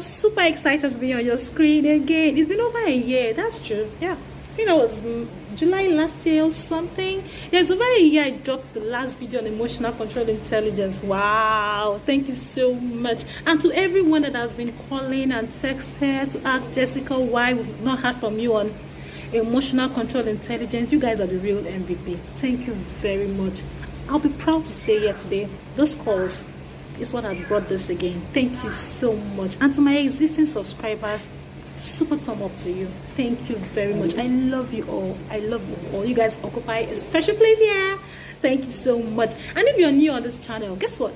I'm super excited to be on your screen again. It's been over a year. That's true. Yeah. I think that was July last year or something. Yeah, it's over a year I dropped the last video on emotional control intelligence. Wow. Thank you so much. And to everyone that has been calling and texted to ask Jessica why we've not heard from you on emotional control intelligence, you guys are the real MVP. Thank you very much. I'll be proud to say here today, those calls is what I brought this again. Thank you so much. And to my existing subscribers, super thumb up to you. Thank you very much. I love you all. I love you all. You guys occupy a special place here. Thank you so much. And if you're new on this channel, guess what?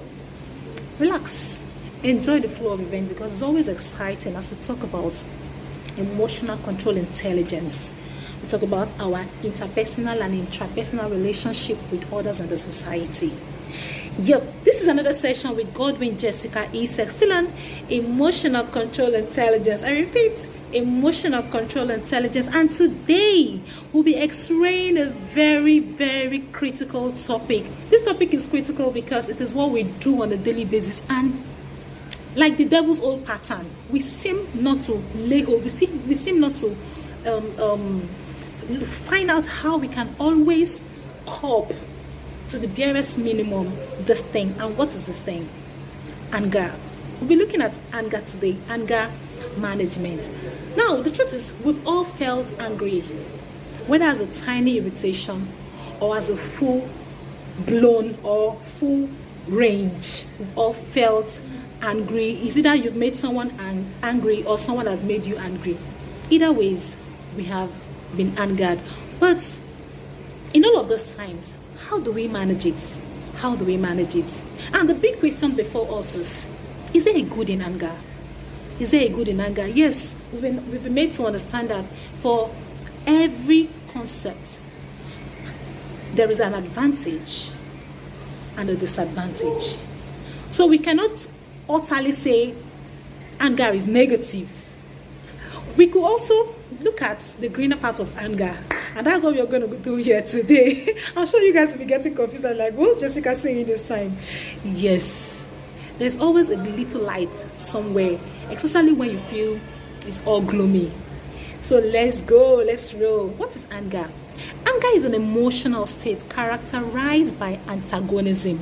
Relax. Enjoy the flow of events because it's always exciting as we talk about emotional control intelligence. We talk about our interpersonal and intrapersonal relationship with others and the society. Yep, this is another session with Godwin Jessica Isaac, still on emotional control intelligence. I repeat, emotional control intelligence. And today we'll be x-raying a very, very critical topic. This topic is critical because it is what we do on a daily basis, and like the devil's old pattern, we seem not to lay hold. We seem not to find out how we can always cope to the barest minimum this thing. And what is this thing? Anger. We'll be looking at anger today. Anger management. Now the truth is, we've all felt angry, whether as a tiny irritation or as a full blown or full range. We've all felt angry. It's either you've made someone angry or someone has made you angry. Either ways, we have been angered. But in all of those times, how do we manage it? How do we manage it? And the big question before us is there a good in anger? Is there a good in anger? Yes, we've been made to understand that for every concept, there is an advantage and a disadvantage. So we cannot utterly say anger is negative. We could also look at the greener part of anger, and that's what we're going to do here today. I'm sure you guys will be getting confused and like, what's Jessica saying this time? Yes, there's always a little light somewhere, especially when you feel it's all gloomy. So let's go, let's roll. What is anger? Anger is an emotional state characterized by antagonism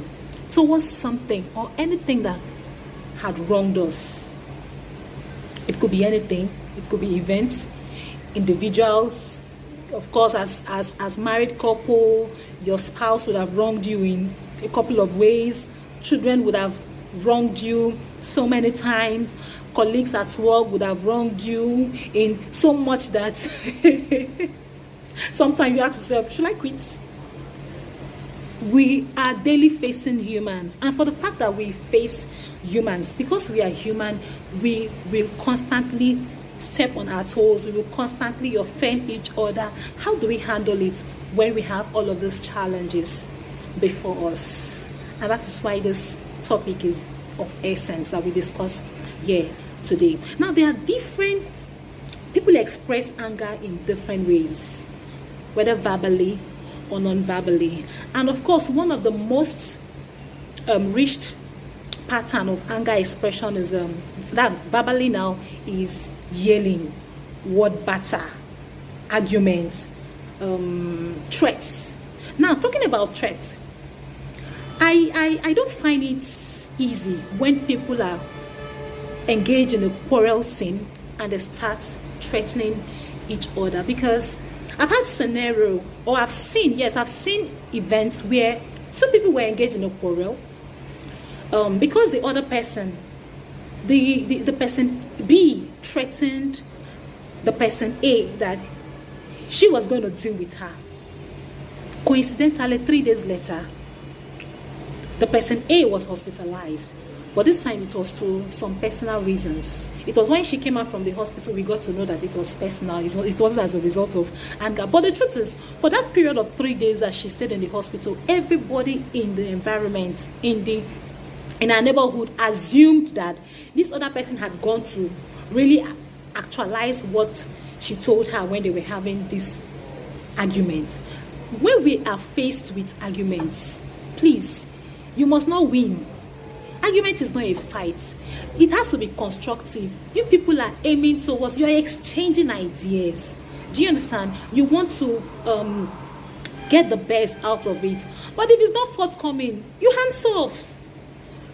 towards something or anything that had wronged us. It could be anything. It could be events, individuals. Of course, as married couple, your spouse would have wronged you in a couple of ways. Children would have wronged you so many times. Colleagues at work would have wronged you in so much that sometimes you ask yourself, should I quit? We are daily facing humans, and for the fact that we face humans, because we are human, we will constantly step on our toes. We will constantly offend each other. How do we handle it when we have all of those challenges before us? And that is why this topic is of essence that we discuss here today. Now, there are different people express anger in different ways, whether verbally or non-verbally. And of course, one of the most reached pattern of anger expression is that's verbally now, is yelling, word batter, arguments, threats. Now, talking about threats, I don't find it easy when people are engaged in a quarrel scene and they start threatening each other, because I've had scenario, or I've seen events where two people were engaged in a quarrel because the other person, the person B threatened the person A that she was going to deal with her. Coincidentally, 3 days later, the person A was hospitalized, but this time it was to some personal reasons. It was when she came out from the hospital we got to know that it was personal. It wasn't as a result of anger. But the truth is, for that period of 3 days that she stayed in the hospital, everybody in the environment, in our neighborhood, assumed that this other person had gone to really actualize what she told her when they were having this argument. When we are faced with arguments, please, you must not win. Argument is not a fight. It has to be constructive. You people are aiming towards, you're exchanging ideas. Do you understand? You want to get the best out of it. But if it's not forthcoming, you hands off.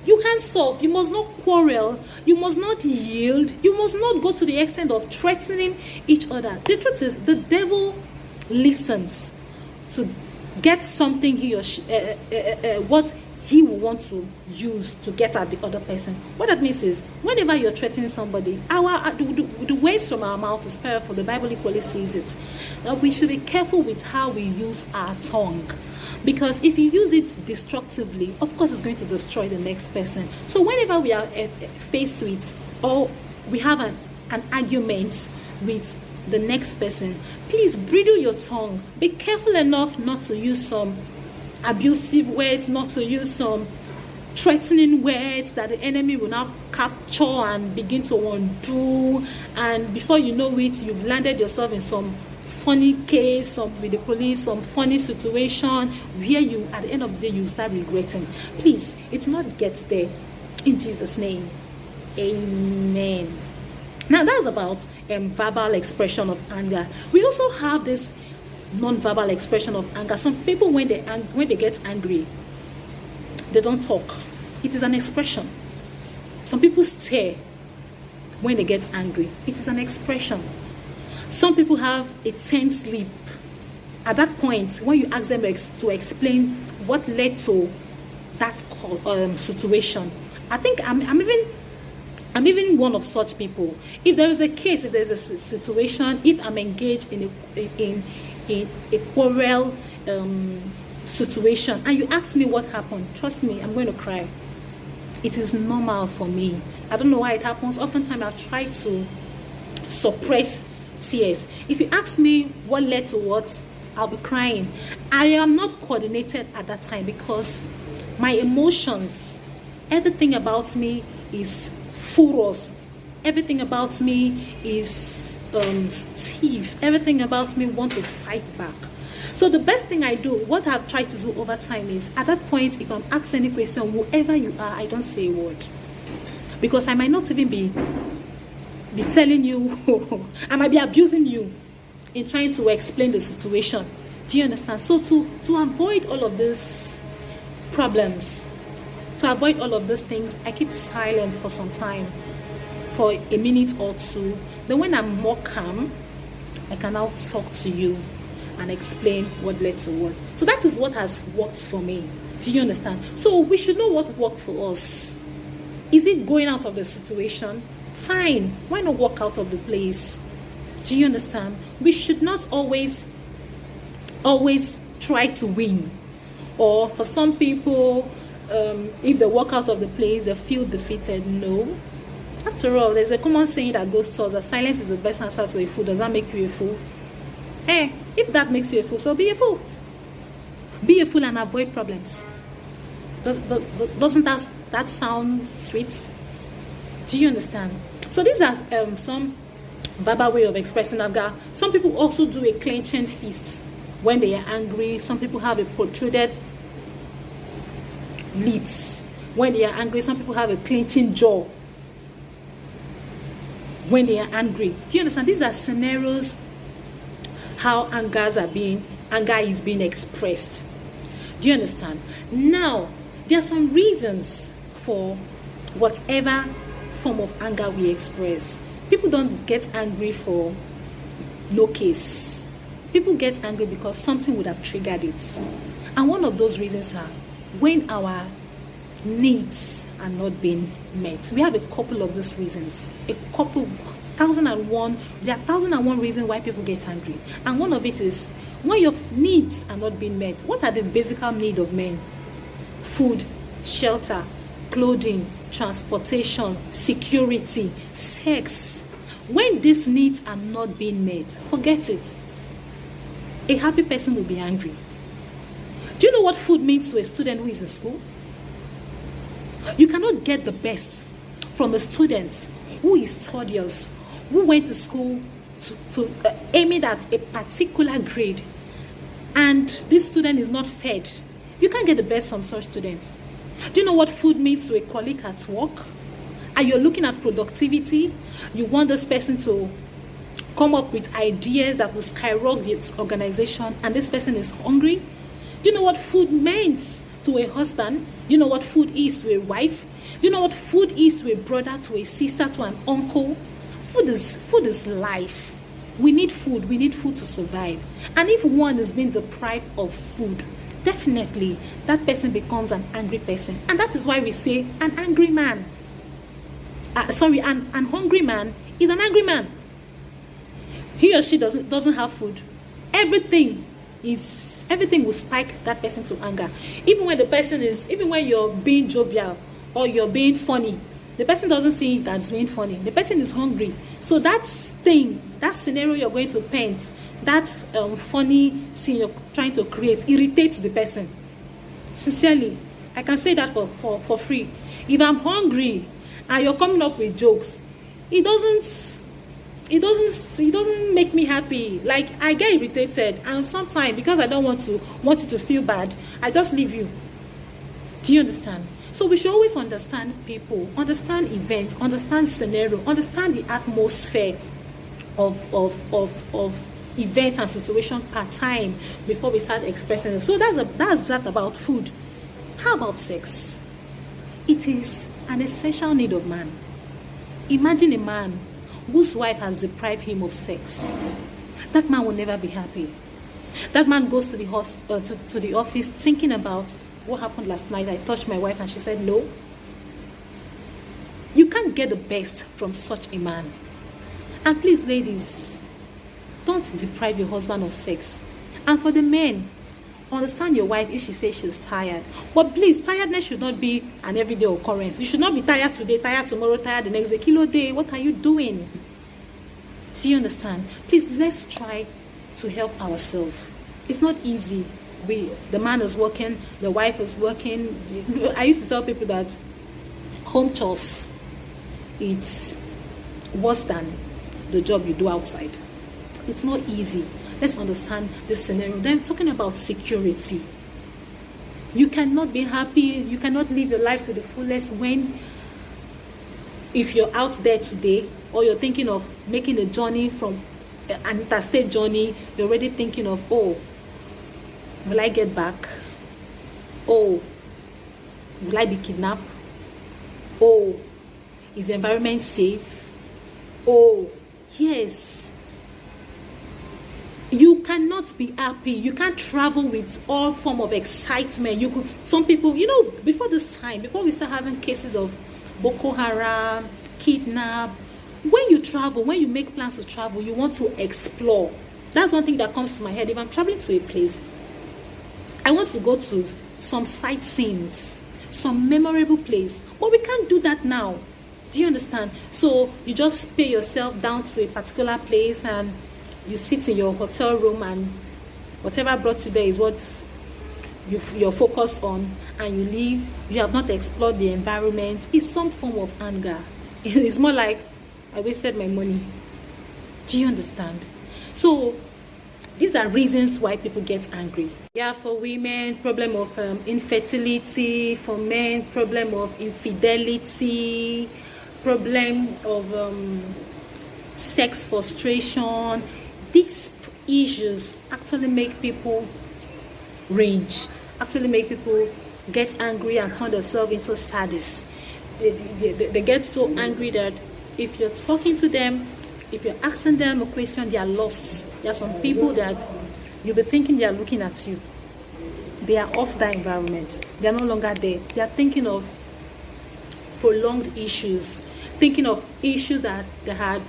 You hands off. You must not quarrel. You must not yield. You must not go to the extent of threatening each other. The truth is, the devil listens to get something he or she, what he will want to use to get at the other person. What that means is, whenever you're threatening somebody, the words from our mouth is powerful. The Bible equally says it. That we should be careful with how we use our tongue. Because if you use it destructively, of course it's going to destroy the next person. So whenever we are faced with, or we have an argument with the next person, please bridle your tongue. Be careful enough not to use some abusive words, not to use some threatening words that the enemy will now capture and begin to undo. And before you know it, you've landed yourself in some funny case, with the police, some funny situation where you, at the end of the day, you start regretting. Please, it's not get there. In Jesus' name, amen. Now that's about verbal expression of anger. We also have this non-verbal expression of anger. Some people, when they get angry, they don't talk. It is an expression. Some people stare when they get angry. It is an expression. Some people have a tense lip. At that point, when you ask them to explain what led to that situation, I think I'm even one of such people. If there is a case, if there is a situation, if I'm engaged in a quarrel situation, and you ask me what happened, trust me, I'm going to cry. It is normal for me. I don't know why it happens. Oftentimes I've tried to suppress tears. If you ask me what led to what, I'll be crying. I am not coordinated at that time because my emotions, everything about me is furious. Everything about me is stiff. Everything about me wants to fight back. So the best thing I do, what I've tried to do over time is, at that point, if I'm asked any question, whoever you are, I don't say a word. Because I might not even be telling you, I might be abusing you in trying to explain the situation. Do you understand? So to avoid all of these problems, to avoid all of these things, I keep silent for some time, for a minute or two. Then when I'm more calm, I can now talk to you and explain what led to what. So that is what has worked for me. Do you understand? So we should know what worked for us. Is it going out of the situation? Fine. Why not walk out of the place? Do you understand? We should not always try to win. Or for some people, if they walk out of the place, they feel defeated. No. After all, there's a common saying that goes to us that silence is the best answer to a fool. Does that make you a fool? Hey, if that makes you a fool, so be a fool. Be a fool and avoid problems. Doesn't that sound sweet? Do you understand? So these are some verbal way of expressing anger. Some people also do a clenching fist when they are angry. Some people have a protruded lips when they are angry. Some people have a clenching jaw when they are angry. Do you understand? These are scenarios how anger is being expressed. Do you understand? Now, there are some reasons for whatever form of anger we express. People don't get angry for no case. People get angry because something would have triggered it. And one of those reasons are when our needs are not being met. We have a couple of those reasons. There are 1,001 reasons why people get angry. And one of it is when your needs are not being met. What are the basic needs of men? Food, shelter, clothing, transportation, security, sex. When these needs are not being met, forget it. A happy person will be angry. Do you know what food means to a student who is in school? You cannot get the best from a student who is studious, who went to school to aim at a particular grade, and this student is not fed. You can't get the best from such students. Do you know what food means to a colleague at work? and you're looking at productivity, you want this person to come up with ideas that will skyrocket the organization, and this person is hungry. Do you know what food means to a husband? Do you know what food is to a wife? Do you know what food is to a brother, to a sister, to an uncle? Food is life. We need food. We need food to survive. And if one is being deprived of food, definitely that person becomes an angry person. And that is why we say an angry man. An hungry man is an angry man. He or she doesn't have food. Everything will spike that person to anger. Even when you're being jovial or you're being funny, the person doesn't see it as being funny. The person is hungry. So that scenario you're going to paint, that funny scene you're trying to create, irritates the person. Sincerely, I can say that for free. If I'm hungry and you're coming up with jokes, it doesn't make me happy. Like, I get irritated, and sometimes because I don't want you to feel bad, I just leave you. Do you understand? So we should always understand people, understand events, understand scenario, understand the atmosphere of events and situation at time before we start expressing it. So that's that about food. How about sex? It is an essential need of man. Imagine a man whose wife has deprived him of sex. That man will never be happy. That man goes to the office thinking about what happened last night. I touched my wife and she said no. You can't get the best from such a man. And please, ladies, don't deprive your husband of sex. And for the men, understand your wife if she says she's tired. But please, tiredness should not be an everyday occurrence. You should not be tired today, tired tomorrow, tired the next day. Kilo day, what are you doing? Do you understand? Please, let's try to help ourselves. It's not easy. The man is working, the wife is working. I used to tell people that home chores, it's worse than the job you do outside. It's not easy. Let's understand this scenario. Then talking about security. You cannot be happy, you cannot live your life to the fullest if you're out there today, or you're thinking of making a journey from an interstate journey, you're already thinking of, oh, will I get back? Oh, will I be kidnapped? Oh, is the environment safe? Oh, yes. You cannot be happy. You can't travel with all form of excitement. Some people, before we start having cases of Boko Haram, kidnap, when you travel, when you make plans to travel, you want to explore. That's one thing that comes to my head. If I'm traveling to a place, I want to go to some sightseeing, some memorable place. But we can't do that now. Do you understand? So you just pay yourself down to a particular place and you sit in your hotel room, and whatever brought you there is what you're focused on, and you leave. You have not explored the environment. It's some form of anger. It's more like, I wasted my money. Do you understand? So these are reasons why people get angry. Yeah, for women, problem of infertility. For men, problem of infidelity. Problem of sex frustration. These issues actually make people rage, actually make people get angry and turn themselves into sadists. They get so angry that if you're talking to them, if you're asking them a question, they are lost. There are some people that you'll be thinking they are looking at you. They are off that environment. They are no longer there. They are thinking of prolonged issues, thinking of issues that they had.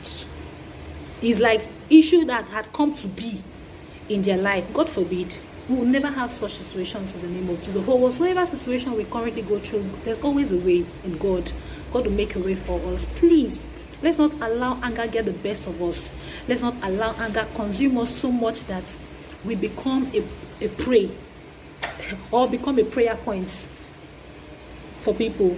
It's like issue that had come to be in their life. God forbid. We will never have such situations in the name of Jesus. For whatsoever situation we currently go through, there's always a way in God. God will make a way for us. Please, let's not allow anger get the best of us. Let's not allow anger consume us so much that we become a prey or become a prayer point for people.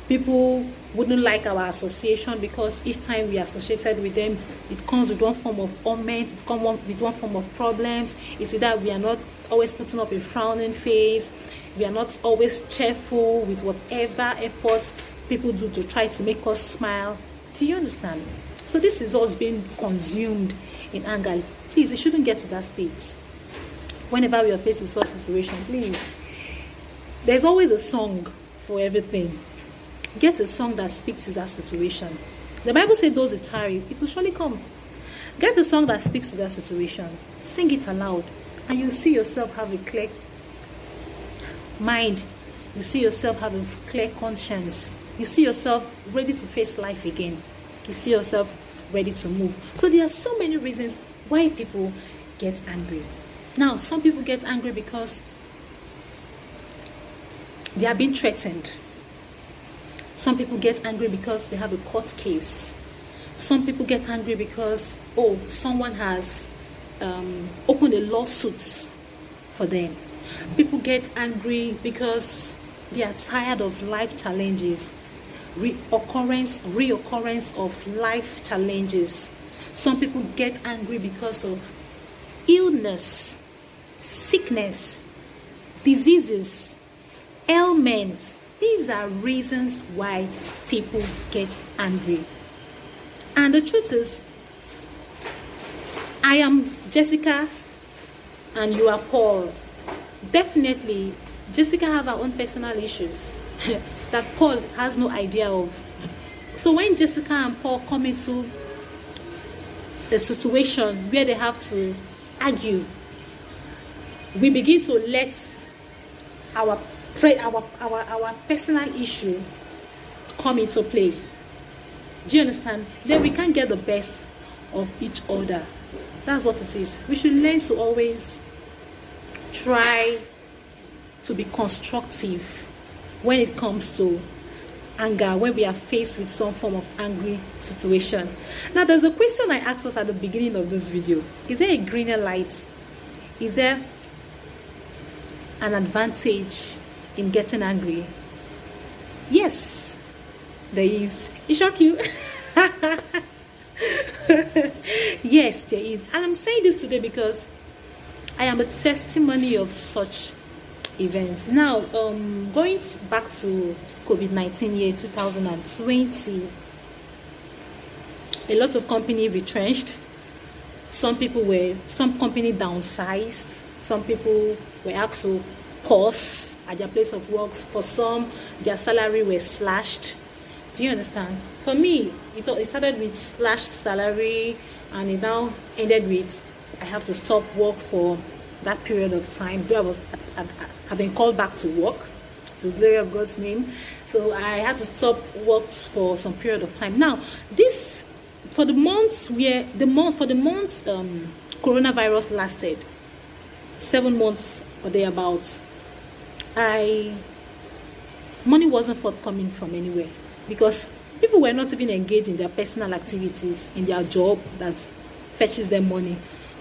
People wouldn't like our association because each time we are associated with them, it comes with one form of torment, it comes with one form of problems. It's either we are not always putting up a frowning face, we are not always cheerful with whatever effort people do to try to make us smile. Do you understand? So this is us being consumed in anger. Please, it shouldn't get to that state. Whenever we are faced with such situation, please, there's always a song for everything. Get a song that speaks to that situation. The Bible says those that tarry, it will surely come. Get a song that speaks to that situation. Sing it aloud. And you see yourself have a clear mind. You see yourself have a clear conscience. You see yourself ready to face life again. You see yourself ready to move. So there are so many reasons why people get angry. Now, some people get angry because they are being threatened. Some people get angry because they have a court case. Some people get angry because, someone has opened a lawsuit for them. People get angry because they are tired of life challenges, reoccurrence of life challenges. Some people get angry because of illness, sickness, diseases, ailments. These are reasons why people get angry. And the truth is, I am Jessica and you are Paul. Definitely, Jessica have her own personal issues that Paul has no idea of. So when Jessica and Paul come into a situation where they have to argue, we begin to let our personal issue come into play. Do you understand? Then we can't get the best of each other. That's what it is. We should learn to always try to be constructive when it comes to anger, when we are faced with some form of angry situation. Now, there's a question I asked us at the beginning of this video. Is there a greener light? Is there an advantage in getting angry? Yes, there is. It shock you? Yes, there is. And I'm saying this today because I am a testimony of such events. Now, going back to COVID-19 year 2020, a lot of company retrenched. Some company downsized. Some people were asked to pause at their place of work. For some, their salary was slashed. Do you understand? For me, it started with slashed salary, and it now ended with I have to stop work for that period of time. I've been called back to work, to the glory of God's name. So I had to stop work for some period of time. Now, this for the months coronavirus lasted, 7 months or thereabouts, money wasn't forthcoming from anywhere because people were not even engaged in their personal activities, in their job that fetches them money.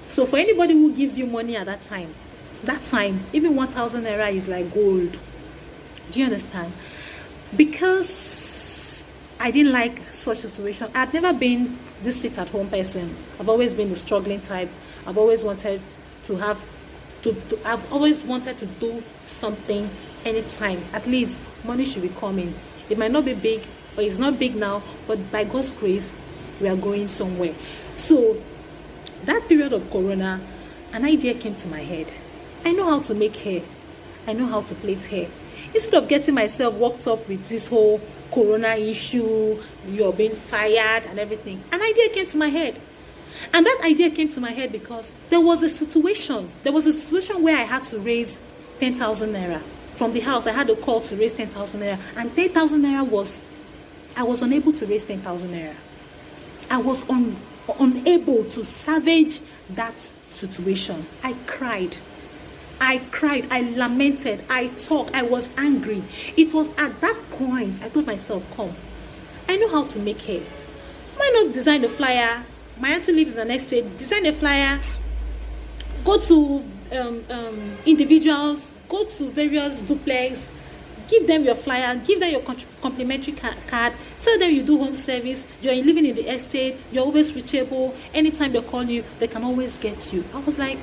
So for anybody who gives you money at that time, even 1,000 naira is like gold. Do you understand? Because I didn't like such situation. I've never been this sit-at-home person. I've always been the struggling type. I've always wanted to do something anytime. At least money should be coming. It might not be big, or it's not big now, but by God's grace, we are going somewhere. So that period of corona, an idea came to my head. I know how to make hair. I know how to plait hair. Instead of getting myself worked up with this whole corona issue, you're being fired and everything, an idea came to my head. And that idea came to my head because there was a situation where I had to raise 10,000 naira. From the house, I had a call to raise 10,000 naira. And 10,000 naira I was unable to raise 10,000 naira. I was unable to salvage that situation. I cried, I lamented, I talked, I was angry. It was at that point I told myself, come, I know how to make hair. Why not design a flyer? My auntie lives in the next state. Design a flyer, go to individuals, go to various duplex, give them your flyer, give them your complimentary card, tell them you do home service, you're living in the estate, you're always reachable, anytime they call you, they can always get you. I was like,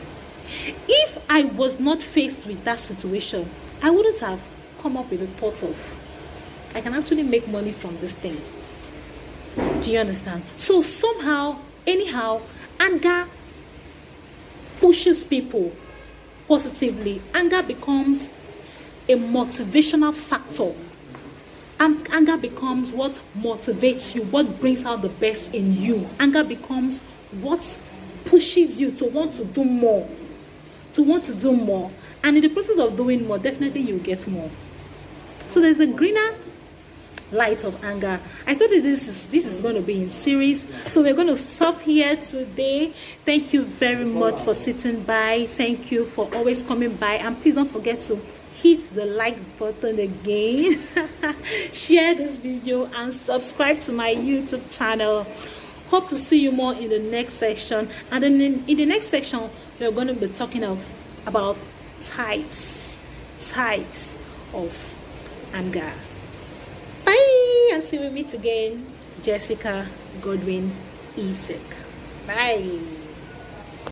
if I was not faced with that situation, I wouldn't have come up with the thought of I can actually make money from this thing. Do you understand? So somehow, anyhow, anger pushes people positively. Anger becomes a motivational factor. And anger becomes what motivates you, what brings out the best in you. Anger becomes what pushes you to want to do more. To want to do more. And in the process of doing more, definitely you'll get more. So there's a greener light of anger. I told you this is going to be in series. So we're going to stop here today. Thank you very much for sitting by. Thank you for always coming by. And please don't forget to hit the like button again. Share this video and subscribe to my YouTube channel. Hope to see you more in the next section. And then in the next section, we're going to be talking about types of anger. Bye until we meet again. Jessica Godwin Isaac. Bye.